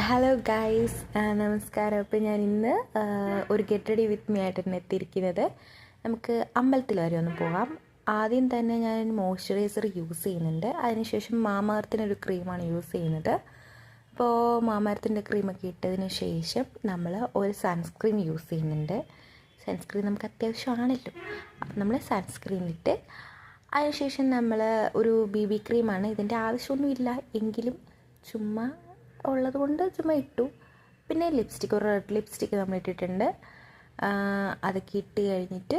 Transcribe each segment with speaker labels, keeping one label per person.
Speaker 1: Hello guys, നമസ്കാരം. അപ്പോൾ ഞാൻ ഇന്ന് ഒരു ഗെറ്റ് റെഡി വിത്ത് മീ ആയിട്ടാണ് എത്തിയിരിക്കുന്നത്. നമുക്ക് അമ്പലത്തിൽ വരെ ഒന്ന് പോകാം. ആദ്യം തന്നെ ഞാൻ മോയ്സ്ചറൈസർ യൂസ് ചെയ്യുന്നുണ്ട്. അതിനുശേഷം മാമ-എർത്തിൻ്റെ ക്രീമാണ് യൂസ് ചെയ്യുന്നത്. അപ്പോൾ മാമ-എർത്തിൻ്റെ ക്രീമൊക്കെ ഇട്ടതിന് ശേഷം നമ്മൾ ഒരു സൺസ്ക്രീൻ യൂസ് ചെയ്യുന്നുണ്ട്. സൺസ്ക്രീൻ നമുക്ക് അത്യാവശ്യമാണല്ലോ. അപ്പം നമ്മൾ സൺസ്ക്രീൻ ഇട്ട് അതിനുശേഷം നമ്മൾ ഒരു BB ക്രീമാണ്. ഇതിൻ്റെ ആവശ്യമൊന്നുമില്ല എങ്കിലും ചുമ്മാ ഉള്ളത് കൊണ്ട് ചുമ്മാ ഇട്ടു. പിന്നെ ലിപ്സ്റ്റിക്ക്, ഒരു റെഡ് ലിപ്സ്റ്റിക്ക് നമ്മൾ ഇട്ടിട്ടുണ്ട്. അതൊക്കെ ഇട്ട് കഴിഞ്ഞിട്ട്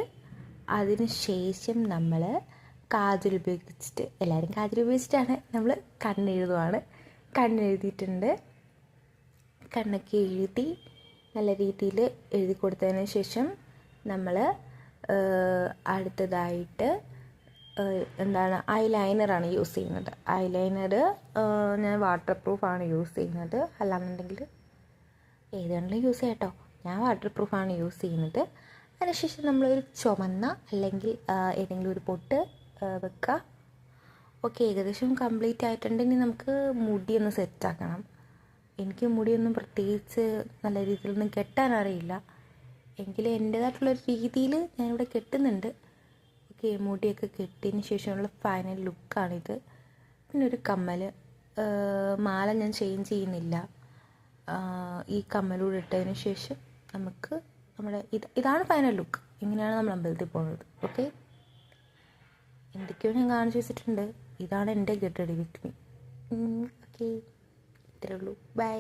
Speaker 1: അതിന് ശേഷം നമ്മൾ കാജൽ ഉപയോഗിച്ചിട്ട്, എല്ലാവരും കാജൽ ഉപയോഗിച്ചിട്ടാണ്, നമ്മൾ കണ്ണെഴുതുവാണ്. കണ്ണെഴുതിയിട്ടുണ്ട്. കണ്ണൊക്കെ എഴുതി നല്ല രീതിയിൽ എഴുതി കൊടുത്തതിന് ശേഷം നമ്മൾ അടുത്തതായിട്ട് ഐലൈനറാണ് യൂസ് ചെയ്യുന്നത്. ഐലൈനർ ഞാൻ വാട്ടർ പ്രൂഫാണ് യൂസ് ചെയ്യുന്നത്. അല്ലാന്നുണ്ടെങ്കിൽ ഏതാണെങ്കിലും യൂസ് ചെയ്യാം കേട്ടോ. ഞാൻ വാട്ടർ പ്രൂഫാണ് യൂസ് ചെയ്യുന്നത്. അതിനുശേഷം നമ്മളൊരു ചുമന്ന അല്ലെങ്കിൽ ഏതെങ്കിലും ഒരു പൊട്ട് വെക്കുക. ഓക്കെ, ഏകദേശം കംപ്ലീറ്റ് ആയിട്ടുണ്ടെങ്കിൽ നമുക്ക് മുടിയൊന്ന് സെറ്റാക്കണം. എനിക്ക് മുടിയൊന്നും പ്രത്യേകിച്ച് നല്ല രീതിയിലൊന്നും കെട്ടാൻ അറിയില്ല. എങ്കിലും എൻ്റേതായിട്ടുള്ളൊരു രീതിയിൽ ഞാനിവിടെ കെട്ടുന്നുണ്ട്. മുടിയൊക്കെ കെട്ടിയതിന് ശേഷമുള്ള ഫൈനൽ ലുക്കാണിത്. പിന്നെ ഒരു കമ്മൽ, മാല ഞാൻ ചേഞ്ച് ചെയ്യുന്നില്ല. ഈ കമ്മലൂടെ ഇട്ടതിന് ശേഷം നമുക്ക് ഇതാണ് ഫൈനൽ ലുക്ക്. ഇങ്ങനെയാണ് നമ്മൾ അമ്പലത്തിൽ പോകുന്നത്. ഓക്കെ, എന്തൊക്കെയോ ഞാൻ കാണിച്ചു വെച്ചിട്ടുണ്ട്. ഇതാണ് എൻ്റെ get ready with me. Okay, ഇത്രയേ ഉള്ളൂ. ബൈ.